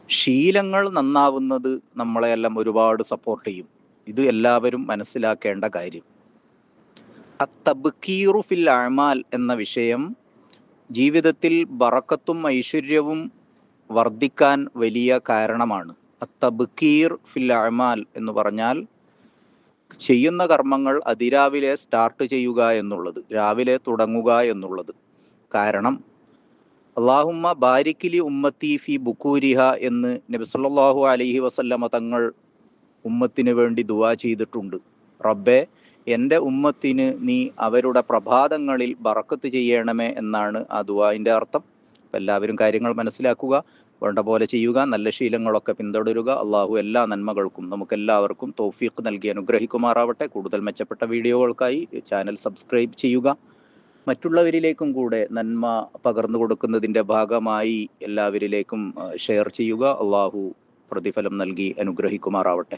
ശീലങ്ങൾ നന്നാവുന്നത് നമ്മളെയെല്ലാം ഒരുപാട് സപ്പോർട്ട് ചെയ്യും. ഇത് എല്ലാവരും മനസ്സിലാക്കേണ്ട കാര്യം. അത്തബ്കീറു ഫിൽ അഅ്മാൽ എന്ന വിഷയം ജീവിതത്തിൽ ബറക്കത്തും ഐശ്വര്യവും വർദ്ധിക്കാൻ വലിയ കാരണമാണ്. അത്തബ്കീർ ഫിൽ അഅ്മാൽ എന്ന് പറഞ്ഞാൽ ചെയ്യുന്ന കർമ്മങ്ങൾ അതിരാവിലെ സ്റ്റാർട്ട് ചെയ്യുക എന്നുള്ളത്, രാവിലെ തുടങ്ങുക എന്നുള്ളത്. കാരണം അല്ലാഹുമ്മ ബാരിക്കിലി ഉമ്മത്തി ഫി ബുക്കൂരിഹ എന്ന് നബി സല്ലല്ലാഹു അലൈഹി വസല്ലമ തങ്ങൾ ഉമ്മത്തിന് വേണ്ടി ദുആ ചെയ്തിട്ടുണ്ട്. റബ്ബേ, എൻ്റെ ഉമ്മത്തിന് നീ അവരുടെ പ്രഭാതങ്ങളിൽ ബറക്കത്ത് ചെയ്യണമേ എന്നാണ് ആ ദുആഇൻ്റെ അർത്ഥം. അപ്പം എല്ലാവരും കാര്യങ്ങൾ മനസ്സിലാക്കുക, വേണ്ട പോലെ ചെയ്യുക, നല്ല ശീലങ്ങളൊക്കെ പിന്തുടരുക. അള്ളാഹു എല്ലാ നന്മകൾക്കും നമുക്കെല്ലാവർക്കും തൗഫീഖ് നൽകി അനുഗ്രഹിക്കുമാറാവട്ടെ. കൂടുതൽ മെച്ചപ്പെട്ട വീഡിയോകൾക്കായി ചാനൽ സബ്സ്ക്രൈബ് ചെയ്യുക. മറ്റുള്ളവരിലേക്കും കൂടെ നന്മ പകർന്നു കൊടുക്കുന്നതിൻ്റെ ഭാഗമായി എല്ലാവരിലേക്കും ഷെയർ ചെയ്യുക. അള്ളാഹു പ്രതിഫലം നൽകി അനുഗ്രഹിക്കുമാറാവട്ടെ.